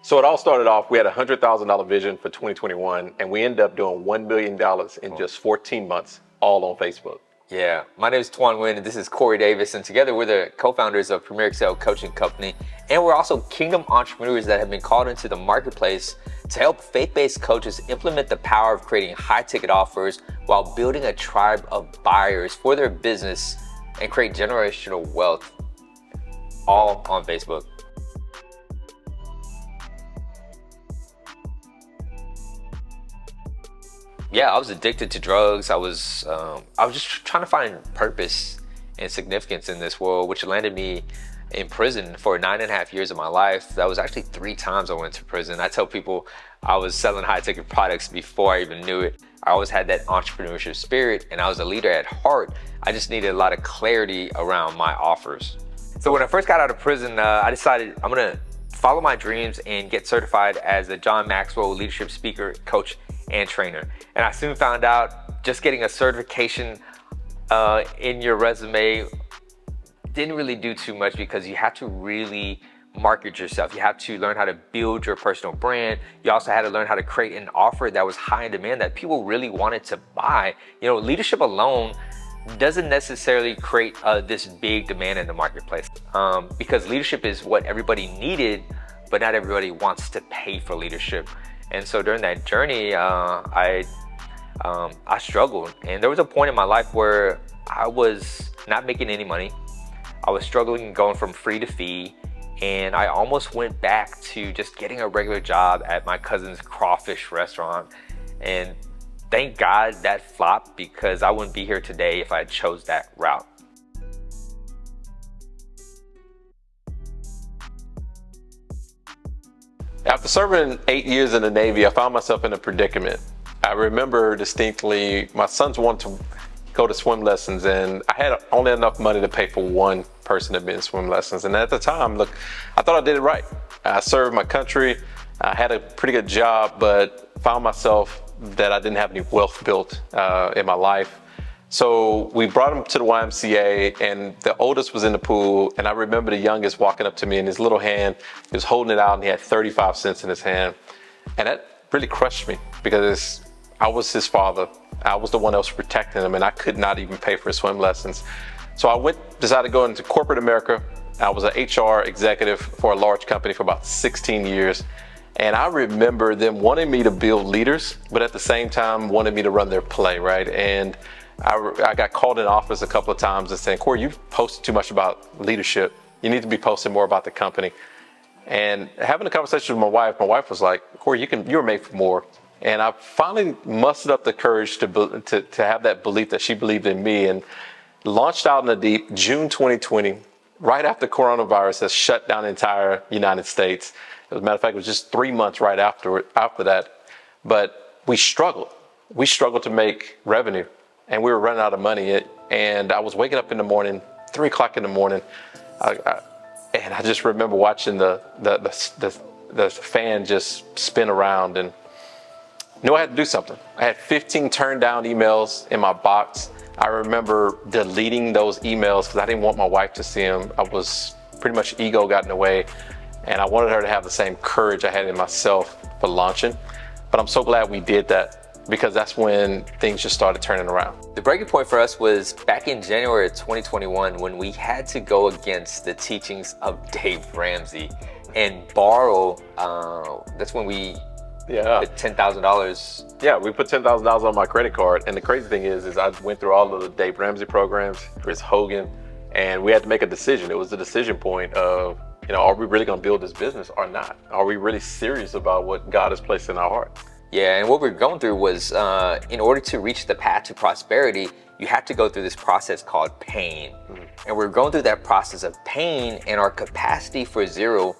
So it all started off, we had a $100,000 vision for 2021, and we ended up doing $1 million in just 14 months, all on Facebook. Yeah, my name is Tuan Nguyen, and this is Corey Davis, and together we're the co-founders of Premier Excel Coaching Company, and we're also kingdom entrepreneurs that have been called into the marketplace to help faith-based coaches implement the power of creating high-ticket offers while building a tribe of buyers for their business and create generational wealth, all on Facebook. Yeah, I was addicted to drugs. I was just trying to find purpose and significance in this world, which landed me in prison for 9.5 years of my life. That was actually 3 times I went to prison. I tell people I was selling high-ticket products before I even knew it. I always had that entrepreneurship spirit, and I was a leader at heart. I just needed a lot of clarity around my offers. So when I first got out of prison, I decided I'm gonna follow my dreams and get certified as a John Maxwell leadership speaker, coach, and trainer. And I soon found out just getting a certification in your resume didn't really do too much, because you have to really market yourself. You have to learn how to build your personal brand. You also had to learn how to create an offer that was high in demand, that people really wanted to buy. You know, leadership alone doesn't necessarily create this big demand in the marketplace, because leadership is what everybody needed, but not everybody wants to pay for leadership. And so during that journey, I struggled. And there was a point in my life where I was not making any money. I was struggling going from free to fee. And I almost went back to just getting a regular job at my cousin's crawfish restaurant. And thank God that flopped, because I wouldn't be here today if I chose that route. After serving 8 years in the Navy, I found myself in a predicament. I remember distinctly, my sons wanted to go to swim lessons, and I had only enough money to pay for one person to be in swim lessons. And at the time, look, I thought I did it right. I served my country, I had a pretty good job, but found myself that I didn't have any wealth built in my life. So we brought him to the YMCA, and the oldest was in the pool, and I remember the youngest walking up to me, in his little hand, he was holding it out, and he had 35 cents in his hand. And that really crushed me, because I was his father. I was the one that was protecting him, and I could not even pay for his swim lessons. So I decided to go into corporate America. I was an HR executive for a large company for about 16 years. And I remember them wanting me to build leaders, but at the same time wanted me to run their play, right? And I got called in office a couple of times and saying, Corey, you've posted too much about leadership. You need to be posting more about the company. And having a conversation with my wife was like, Corey, you're made for more. And I finally mustered up the courage to have that belief that she believed in me, and launched out in the deep June 2020, right after coronavirus has shut down the entire United States. As a matter of fact, it was just 3 months right after that. But we struggled. We struggled to make revenue, and we were running out of money. And I was waking up in the morning, 3 o'clock in the morning, and I just remember watching the fan just spin around, and knew I had to do something. I had 15 turned down emails in my box. I remember deleting those emails because I didn't want my wife to see them. I was pretty much, ego got in the way, and I wanted her to have the same courage I had in myself for launching. But I'm so glad we did that, because that's when things just started turning around. The breaking point for us was back in January of 2021, when we had to go against the teachings of Dave Ramsey and borrow. That's when we put $10,000. Yeah, we put $10,000 on my credit card. And the crazy thing is I went through all of the Dave Ramsey programs, Chris Hogan, and we had to make a decision. It was the decision point of, are we really gonna build this business or not? Are we really serious about what God has placed in our heart? Yeah, and what we're going through was, in order to reach the path to prosperity, you have to go through this process called pain. Mm-hmm. And we're going through that process of pain, and our capacity for zero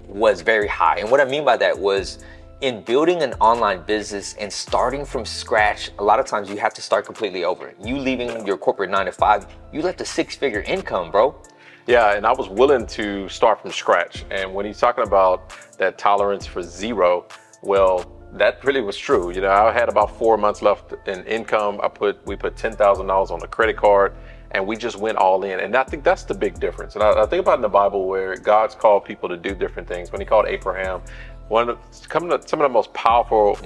was very high. And what I mean by that was, in building an online business and starting from scratch, a lot of times you have to start completely over. You leaving your corporate 9 to 5, you left a 6-figure income, bro. Yeah, and I was willing to start from scratch. And when he's talking about that tolerance for zero, well, that really was true. I had about 4 months left in income. We put $10,000 on the credit card, and we just went all in. And I think that's the big difference. And I think about in the Bible where God's called people to do different things. When he called Abraham, Some of the most powerful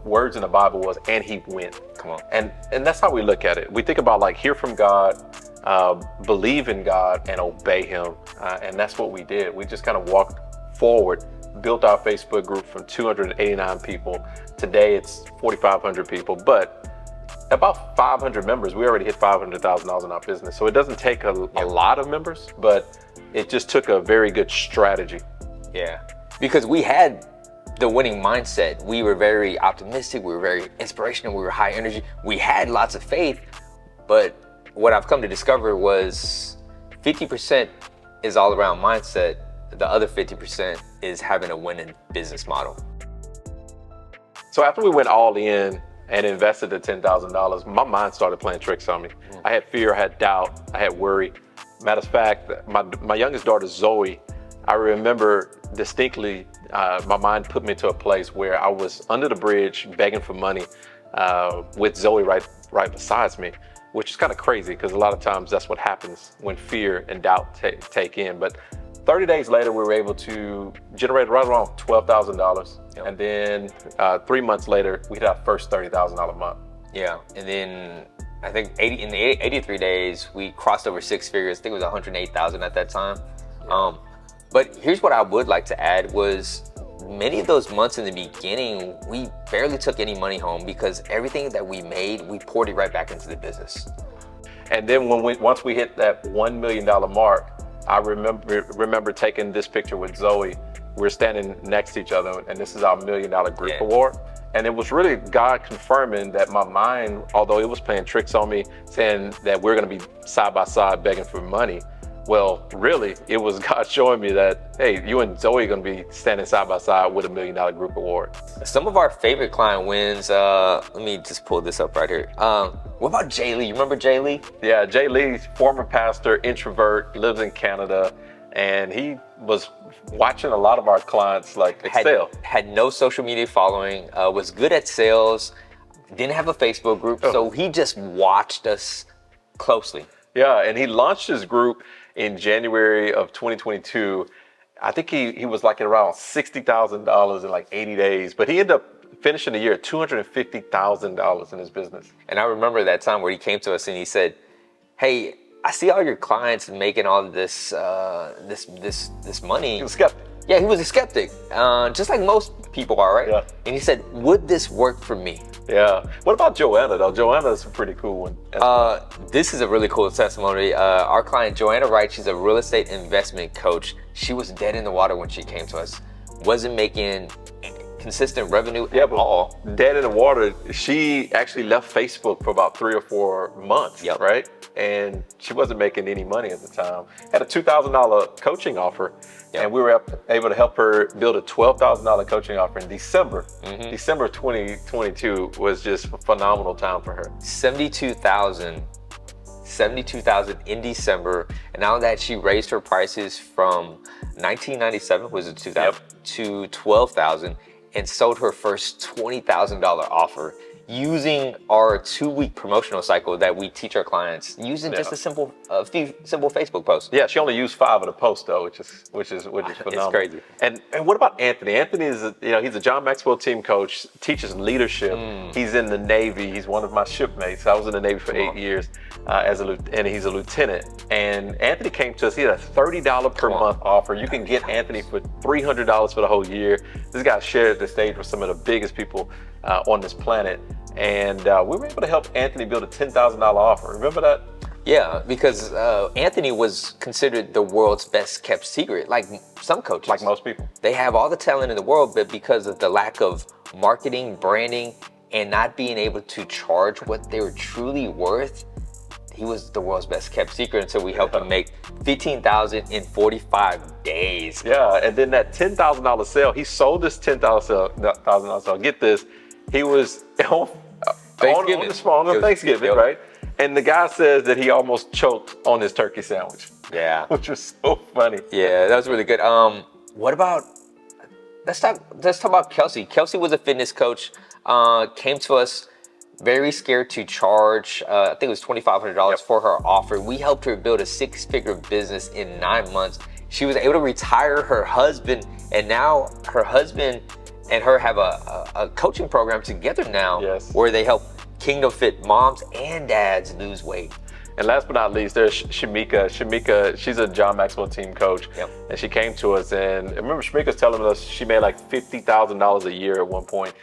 words in the Bible was, and he went. Come on. And that's how we look at it. We think about like hear from God, believe in God, and obey him. And that's what we did. We just kind of walked forward, built our Facebook group from 289 people. Today it's 4,500 people, but about 500 members. We already hit $500,000 in our business. So it doesn't take a lot of members, but it just took a very good strategy. Yeah, because we had the winning mindset. We were very optimistic. We were very inspirational. We were high energy. We had lots of faith. But what I've come to discover was 50% is all around mindset. The other 50% is having a winning business model. So after we went all in and invested the $10,000, my mind started playing tricks on me. I had fear, I had doubt, I had worry. Matter of fact, my youngest daughter, Zoe, I remember distinctly, my mind put me to a place where I was under the bridge begging for money with Zoe right beside me, which is kind of crazy because a lot of times that's what happens when fear and doubt take in. But 30 days later, we were able to generate right around $12,000. Yep. And then 3 months later, we hit our first $30,000 month. Yeah, and then I think in the 83 days, we crossed over six figures. I think it was 108,000 at that time. Yeah. But here's what I would like to add was many of those months in the beginning, we barely took any money home because everything that we made, we poured it right back into the business. And then once we hit that $1 million mark, I remember taking this picture with Zoe. We're standing next to each other, and this is our $1 million group award. And it was really God confirming that my mind, although it was playing tricks on me, saying that we're gonna be side by side begging for money. Well, really, it was God showing me that, hey, you and Zoe are gonna be standing side by side with a $1 million group award. Some of our favorite client wins, let me just pull this up right here. What about Jay Lee? You remember Jay Lee? Yeah, Jay Lee, former pastor, introvert, lives in Canada, and he was watching a lot of our clients like excel. Had no social media following, was good at sales, didn't have a Facebook group, so he just watched us closely. Yeah, and he launched his group in January of 2022. I think he was like at around $60,000 in like 80 days, but he ended up finishing the year at $250,000 in his business. And I remember that time where he came to us and he said, hey, I see all your clients making all of this money. He was skeptic. Yeah, he was a skeptic, just like most people are, right? Yeah. And he said, would this work for me? Yeah. What about Joanna though? Joanna's a pretty cool one. This is a really cool testimony. Our client, Joanna Wright, she's a real estate investment coach. She was dead in the water when she came to us. Wasn't making consistent revenue at all. Dead in the water. She actually left Facebook for about 3 or 4 months, right? And she wasn't making any money at the time. Had a $2,000 coaching offer, and we were able to help her build a $12,000 coaching offer in December. December 2022 was just a phenomenal time for her. 72,000 in December, and now that she raised her prices from 1997 was it 2000 to 12,000 and sold her first $20,000 offer using our 2-week promotional cycle that we teach our clients using just a few simple Facebook posts. Yeah, she only used 5 of the posts though, which is phenomenal. It's crazy. And what about Anthony? Anthony is he's a John Maxwell team coach, teaches leadership. He's in the Navy. He's one of my shipmates. I was in the Navy for 8 years and he's a lieutenant. And Anthony came to us. He had a $30 per month offer. You can get Anthony for $300 for the whole year. This guy shared the stage with some of the biggest people on this planet. And we were able to help Anthony build a $10,000 offer. Remember that? Yeah, because Anthony was considered the world's best kept secret, like some coaches. Like most people. They have all the talent in the world, but because of the lack of marketing, branding, and not being able to charge what they were truly worth, he was the world's best kept secret until we helped him make $15,000 in 45 days. Yeah, and then that $10,000 sale, he sold this $10,000 sale. Get this, he was on Thanksgiving, right? And the guy says that he almost choked on his turkey sandwich. Yeah. Which was so funny. Yeah, that was really good. What about, let's talk about Kelsey. Kelsey was a fitness coach, came to us very scared to charge, I think it was $2,500 for her offer. We helped her build a 6-figure business in 9 months. She was able to retire her husband And now her husband and her have a coaching program together now, Yes. where they help Kingdom Fit moms and dads lose weight. And last but not least, there's Shamika. Shamika, she's a John Maxwell team coach. Yep. And she came to us, and I remember Shamika's telling us she made like $50,000 a year at one point.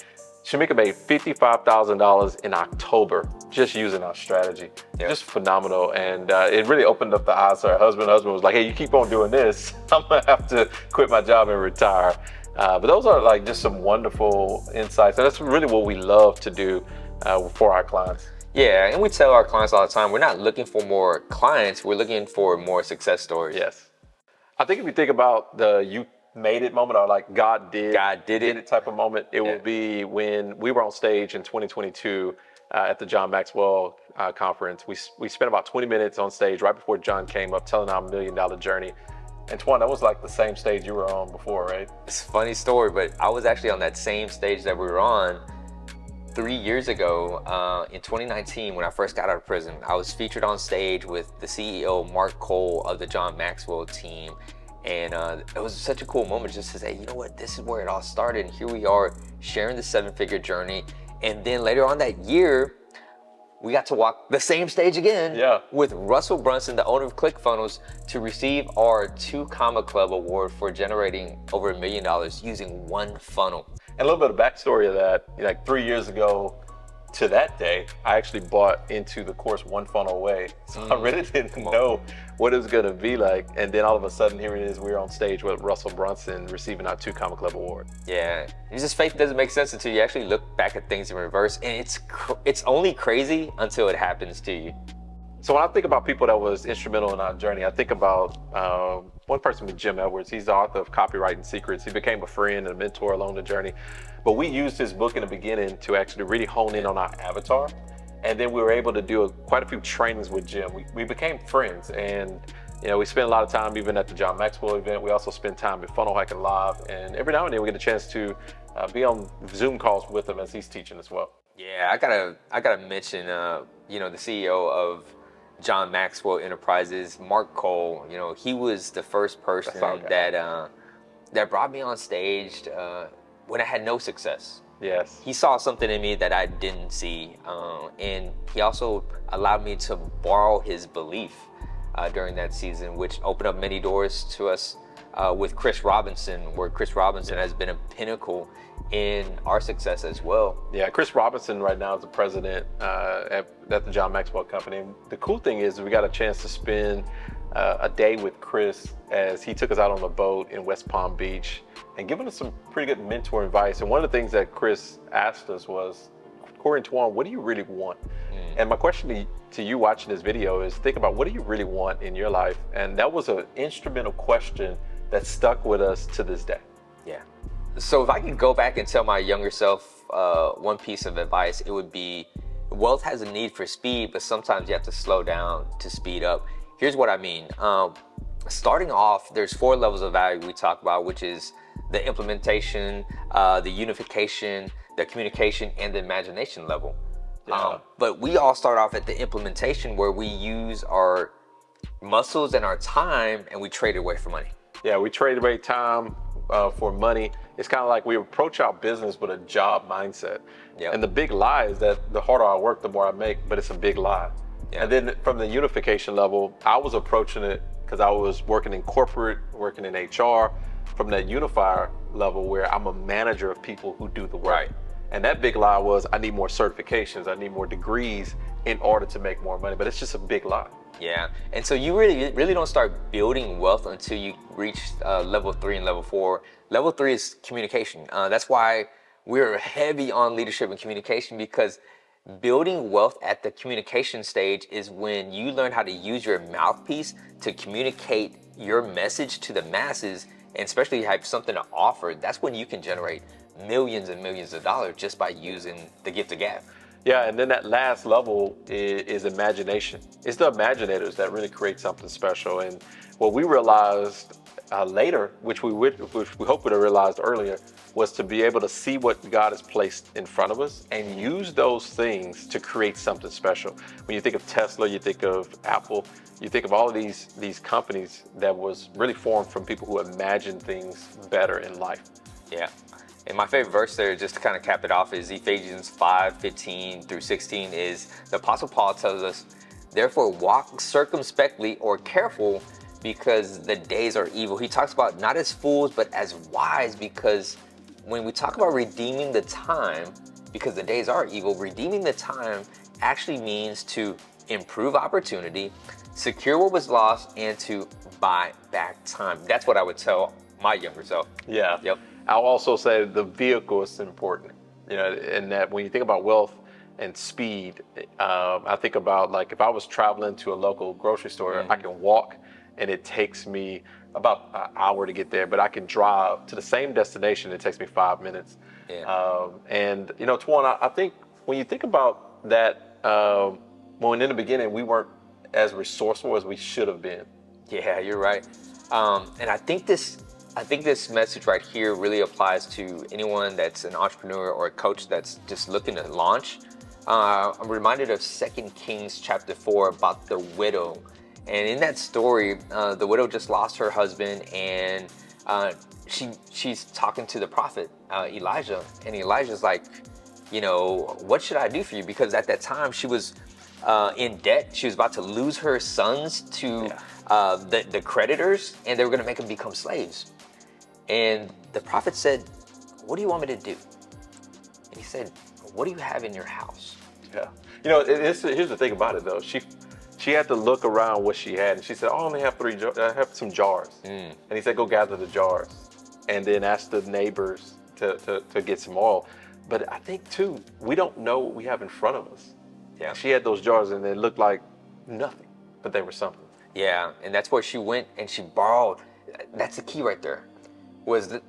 Shamika made $55,000 in October just using our strategy. Yep. Just phenomenal. And it really opened up the eyes to her husband. Her husband was like, hey, you keep on doing this, I'm going to have to quit my job and retire. But those are like just some wonderful insights. And that's really what we love to do for our clients. Yeah, and we tell our clients all the time, we're not looking for more clients, we're looking for more success stories. Yes. I think if you think about the you made it moment, or like God did it type of moment, it will be when we were on stage in 2022 at the John Maxwell conference. We spent about 20 minutes on stage right before John came up telling our $1 million journey. And Twan, that was like the same stage you were on before, right? It's a funny story, but I was actually on that same stage that we were on 3 years ago, in 2019, when I first got out of prison. I was featured on stage with the CEO, Mark Cole, of the John Maxwell team. And it was such a cool moment just to say, you know what, this is where it all started. And here we are sharing the 7-figure journey. And then later on that year, we got to walk the same stage again with Russell Brunson, the owner of ClickFunnels, to receive our 2 Comma Club award for generating over $1 million using one funnel. And a little bit of backstory of that, like 3 years ago to that day, I actually bought into the course One Funnel Away. So I really didn't know what it was gonna be like. And then all of a sudden, here it is, we're on stage with Russell Brunson receiving our 2 Comma Club award. Yeah, it's just faith doesn't make sense until you actually look back at things in reverse. And it's only crazy until it happens to you. So when I think about people that was instrumental in our journey, I think about one person with Jim Edwards. He's the author of Copywriting Secrets. He became a friend and a mentor along the journey. But we used his book in the beginning to actually really hone in on our avatar. And then we were able to do quite a few trainings with Jim. We became friends, and we spent a lot of time even at the John Maxwell event. We also spent time at Funnel Hacking Live, and every now and then we get a chance to be on Zoom calls with him as he's teaching as well. Yeah, I gotta mention the CEO of John Maxwell Enterprises, Mark Cole. He was the first person that brought me on stage when I had no success. Yes. He saw something in me that I didn't see, and he also allowed me to borrow his belief during that season, which opened up many doors to us with Chris Robinson, where Chris Robinson has been a pinnacle in our success as well. Yeah, Chris Robinson right now is the president at the John Maxwell Company. And the cool thing is we got a chance to spend a day with Chris as he took us out on a boat in West Palm Beach and giving us some pretty good mentor advice. And one of the things that Chris asked us was, Corey and Twan, what do you really want? And my question to you watching this video is, think about, what do you really want in your life? And that was an instrumental question that stuck with us to this day. Yeah. So if I could go back and tell my younger self one piece of advice, it would be, wealth has a need for speed, but sometimes you have to slow down to speed up. Here's what I mean. Starting off, there's 4 levels of value we talk about, which is the implementation, the unification, the communication, and the imagination level. But we all start off at the implementation, where we use our muscles and our time, and we trade it away for money. Yeah, we trade away time for money. It's kind of like we approach our business with a job mindset. Yep. And the big lie is that the harder I work, the more I make, but it's a big lie. Yep. And then from the unification level, I was approaching it because I was working in corporate, working in HR, from that unifier level where I'm a manager of people who do the work. Right. And that big lie was, I need more certifications, I need more degrees in order to make more money, but it's just a big lie. Yeah, and so you really don't start building wealth until you reach level 3 and level 4. Level 3 is communication. That's why we're heavy on leadership and communication, because building wealth at the communication stage is when you learn how to use your mouthpiece to communicate your message to the masses, and especially if you have something to offer. That's when you can generate millions and millions of dollars just by using the gift of gab. Yeah, and then that last level is imagination. It's the imaginators that really create something special. And what we realized later, which we hope would have realized earlier, was to be able to see what God has placed in front of us and use those things to create something special. When you think of Tesla, you think of Apple, you think of all of these companies that was really formed from people who imagine things better in life. Yeah. And my favorite verse there, just to kind of cap it off, is Ephesians 5:15 through 16. Is the Apostle Paul tells us, therefore walk circumspectly or careful, because the days are evil. He talks about not as fools, but as wise, because when we talk about redeeming the time, because the days are evil, redeeming the time actually means to improve opportunity, secure what was lost, and to buy back time. That's what I would tell my younger self. Yeah. Yep. I'll also say the vehicle is important, and that when you think about wealth and speed, I think about, like, if I was traveling to a local grocery store, I can walk and it takes me about an hour to get there, but I can drive to the same destination. It takes me 5 minutes. Yeah. And Twan, I think when you think about that, when in the beginning we weren't as resourceful as we should have been. Yeah, you're right. And I think this message right here really applies to anyone that's an entrepreneur or a coach that's just looking to launch. I'm reminded of 2 Kings chapter 4 about the widow. And in that story, the widow just lost her husband, and she's talking to the prophet Elijah, and Elijah's like, what should I do for you? Because at that time she was in debt. She was about to lose her sons to the creditors, and they were going to make them become slaves. And the prophet said, what do you want me to do? And he said, what do you have in your house? Yeah. Here's the thing about it, though. She had to look around what she had, and she said, "Oh, I only have I have some jars." And he said, "Go gather the jars, and then ask the neighbors to get some oil." But I think too, we don't know what we have in front of us. Yeah. She had those jars, and they looked like nothing, but they were something. Yeah, and that's where she went and she borrowed. That's the key right there. Was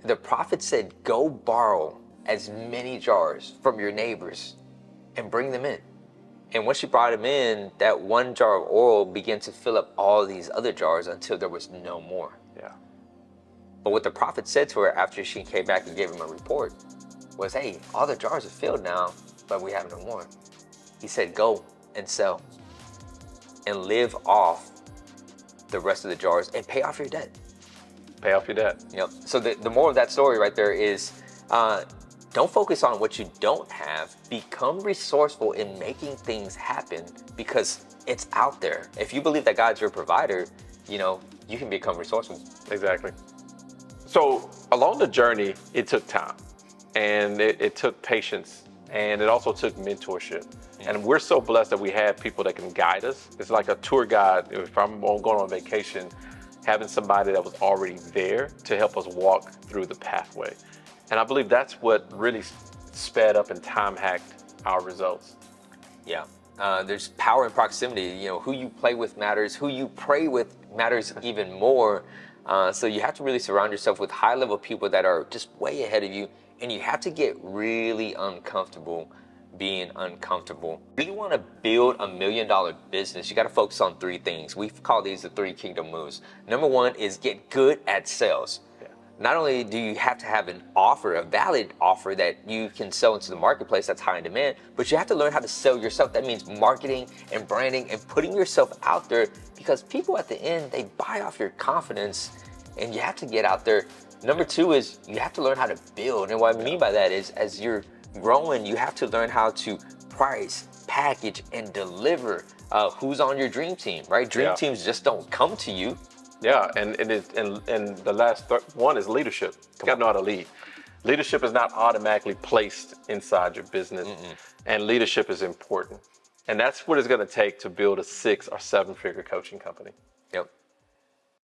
the prophet said, "Go borrow as many jars from your neighbors, and bring them in." And when she brought him in, that one jar of oil began to fill up all these other jars until there was no more. Yeah. But what the prophet said to her after she came back and gave him a report was, hey, all the jars are filled now, but we have no more. He said, go and sell and live off the rest of the jars and pay off your debt. Pay off your debt. Yep. So the moral of that story right there is, don't focus on what you don't have. Become resourceful in making things happen, because it's out there. If you believe that God's your provider, you can become resourceful. Exactly. So along the journey, it took time, and it took patience, and it also took mentorship. And we're so blessed that we have people that can guide us. It's like a tour guide. If I'm going on vacation, having somebody that was already there to help us walk through the pathway. And I believe that's what really sped up and time hacked our results. Yeah. There's power in proximity. Who you play with matters. Who you pray with matters even more. So you have to really surround yourself with high-level people that are just way ahead of you. And you have to get really uncomfortable being uncomfortable. If you want to build $1 million business, you got to focus on 3 things. We call these the 3 kingdom moves. Number 1 is get good at sales. Not only do you have to have an offer, a valid offer that you can sell into the marketplace that's high in demand, but you have to learn how to sell yourself. That means marketing and branding and putting yourself out there, because people at the end, they buy off your confidence, and you have to get out there. Number 2 is you have to learn how to build. And what I mean by that is, as you're growing, you have to learn how to price, package, and deliver. Who's on your dream team, right? Dream teams just don't come to you. Yeah, and the last one is leadership. You got to know how to lead. Leadership is not automatically placed inside your business, and leadership is important. And that's what it's going to take to build a 6 or 7 figure coaching company. Yep.